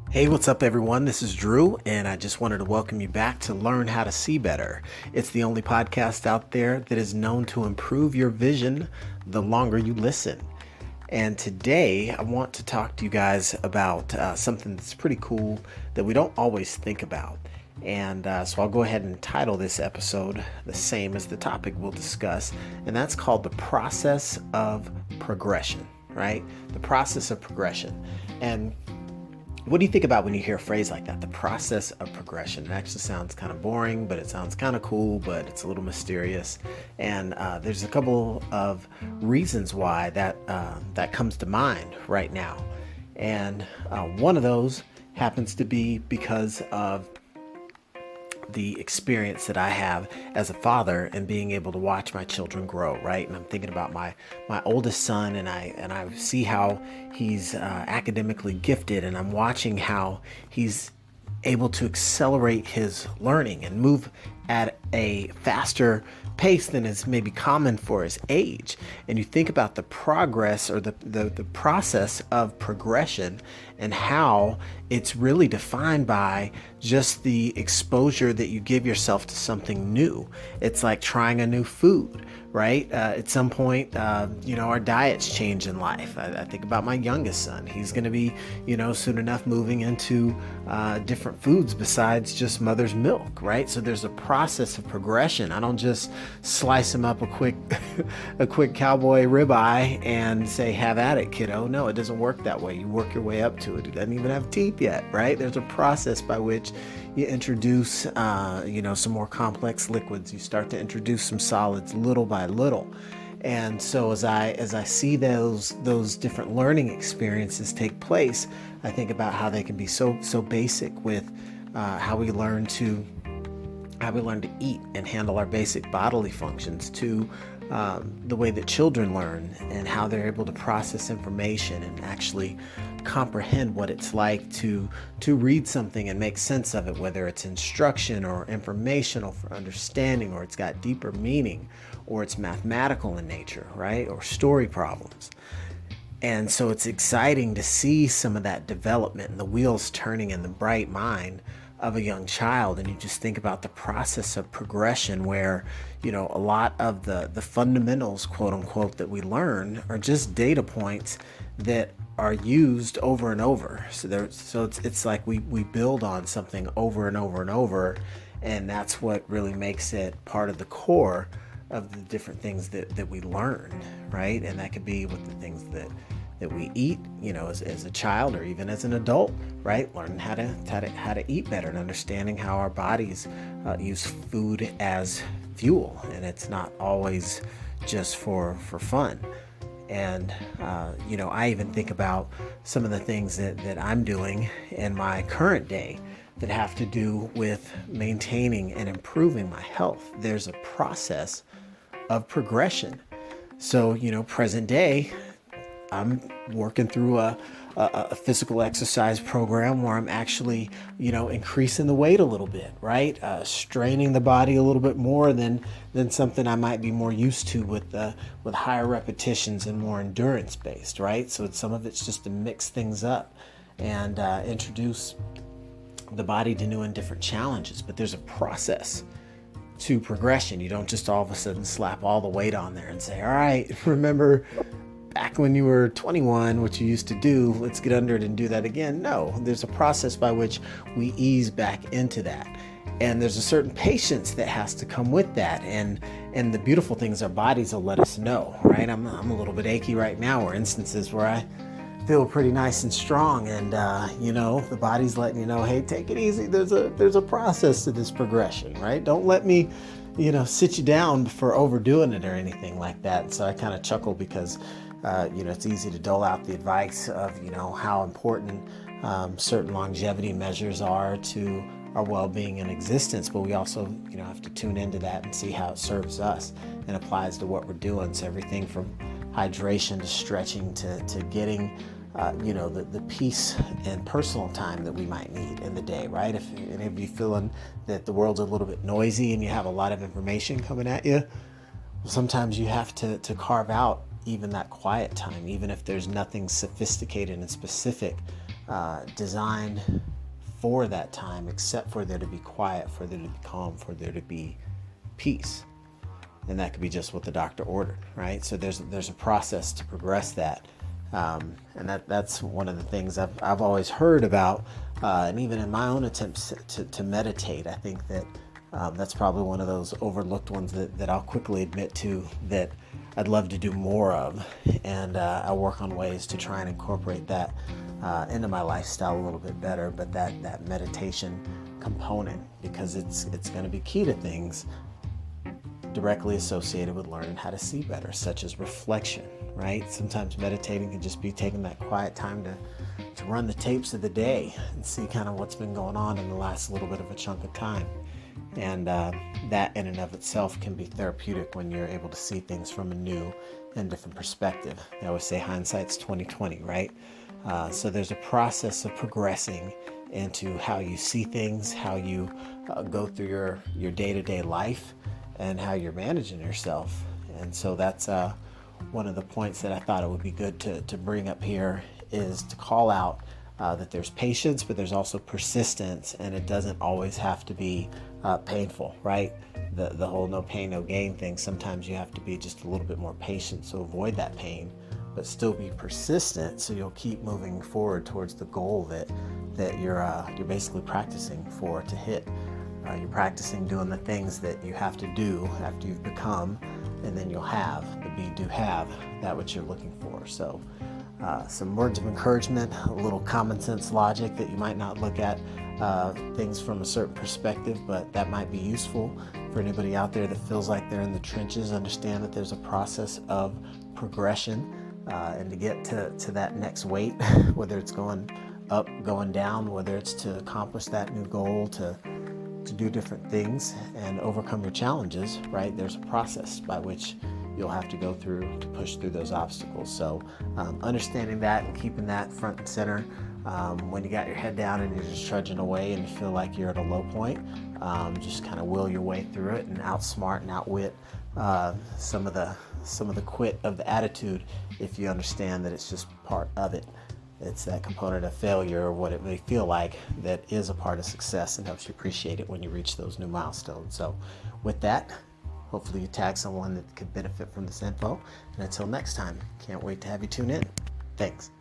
Hey, what's up, everyone? This is Drew, and I just wanted to welcome you back to Learn How to See Better. It's the only podcast out there that is known to improve your vision the longer you listen. And today, I want to talk to you guys about something that's pretty cool that we don't always think about. And so I'll go ahead and title this episode the same as the topic we'll discuss, and that's called the process of progression, right? The process of progression. And what do you think about when you hear a phrase like that, the process of progression? It actually sounds kind of boring, but it sounds kind of cool, but it's a little mysterious. And there's a couple of reasons why that comes to mind right now. And one of those happens to be because of the experience that I have as a father and being able to watch my children grow, right? And I'm thinking about my oldest son, and I see how he's academically gifted, and I'm watching how he's able to accelerate his learning and move at a faster pace than is maybe common for his age. And you think about the progress or the process of progression and how it's really defined by just the exposure that you give yourself to something new. It's like trying a new food, right? At some point, our diets change in life. I think about my youngest son. He's going to be, soon enough moving into different foods besides just mother's milk, right? So there's a process of progression. I don't just slice him up a quick cowboy ribeye and say, have at it, kiddo. No, it doesn't work that way. You work your way up to it. It doesn't even have teeth yet, right? There's a process by which you introduce, some more complex liquids. You start to introduce some solids little by little. And so as I see those different learning experiences take place, I think about how they can be so basic with how we learn to eat and handle our basic bodily functions, to the way that children learn and how they're able to process information and actually comprehend what it's like to read something and make sense of it, whether it's instruction or informational for understanding, or it's got deeper meaning, or it's mathematical in nature, right? Or story problems. And so it's exciting to see some of that development and the wheels turning in the bright mind of a young child. And you just think about the process of progression where, a lot of the fundamentals, quote unquote, that we learn are just data points that are used over and over. So it's like we build on something over and over and over. And that's what really makes it part of the core of the different things that we learn, right? And that could be with the things that we eat, as a child or even as an adult, right? Learning how to eat better and understanding how our bodies use food as fuel, and it's not always just for fun. And I even think about some of the things that I'm doing in my current day that have to do with maintaining and improving my health. There's a process of progression. So, present day, I'm working through a physical exercise program where I'm actually, increasing the weight a little bit, right? Straining the body a little bit more than something I might be more used to with higher repetitions and more endurance based, right? So some of it's just to mix things up and introduce the body to new and different challenges. But there's a process to progression. You don't just all of a sudden slap all the weight on there and say, all right, remember back when you were 21, what you used to do, let's get under it and do that again. No, there's a process by which we ease back into that. And there's a certain patience that has to come with that. And the beautiful thing is our bodies will let us know, right? I'm a little bit achy right now, or instances where I feel pretty nice and strong, and the body's letting you know, hey, take it easy. There's a process to this progression, right? Don't let me sit you down for overdoing it or anything like that. So I kind of chuckle because it's easy to dole out the advice of how important certain longevity measures are to our well-being and existence, but we also have to tune into that and see how it serves us and applies to what we're doing. So everything from hydration to stretching to getting the peace and personal time that we might need in the day, right? If any of you feeling that the world's a little bit noisy and you have a lot of information coming at you, sometimes you have to carve out even that quiet time, even if there's nothing sophisticated and specific designed for that time, except for there to be quiet, for there to be calm, for there to be peace. And that could be just what the doctor ordered, right? So there's a process to progress that. And that's one of the things I've always heard about, and even in my own attempts to meditate, I think that that's probably one of those overlooked ones that I'll quickly admit to that I'd love to do more of, and I work on ways to try and incorporate that into my lifestyle a little bit better. But that meditation component, because it's going to be key to things directly associated with learning how to see better, such as reflection, right? Sometimes meditating can just be taking that quiet time to run the tapes of the day and see kind of what's been going on in the last little bit of a chunk of time. And that in and of itself can be therapeutic when you're able to see things from a new and different perspective. They always say hindsight's 20/20, right? So there's a process of progressing into how you see things, how you go through your day-to-day life, and how you're managing yourself. And so that's one of the points that I thought it would be good to bring up here, is to call out that there's patience, but there's also persistence, and it doesn't always have to be painful, right? The whole no pain, no gain thing. Sometimes you have to be just a little bit more patient, so avoid that pain, but still be persistent, so you'll keep moving forward towards the goal that you're basically practicing for to hit. You're practicing doing the things that you have to do after you've become, and then you'll have the do have that which you're looking for. So some words of encouragement, a little common sense logic that you might not look at things from a certain perspective, but that might be useful for anybody out there that feels like they're in the trenches. Understand that there's a process of progression, and to get to that next weight, whether it's going up, going down, whether it's to accomplish that new goal, to do different things and overcome your challenges, right? There's a process by which you'll have to go through to push through those obstacles. So understanding that and keeping that front and center when you got your head down and you're just trudging away and you feel like you're at a low point, just kind of will your way through it and outsmart and outwit some of the quit of the attitude, if you understand that it's just part of it. It's that component of failure, or what it may feel like, that is a part of success and helps you appreciate it when you reach those new milestones. So with that, hopefully you tag someone that could benefit from this info. And until next time, can't wait to have you tune in. Thanks.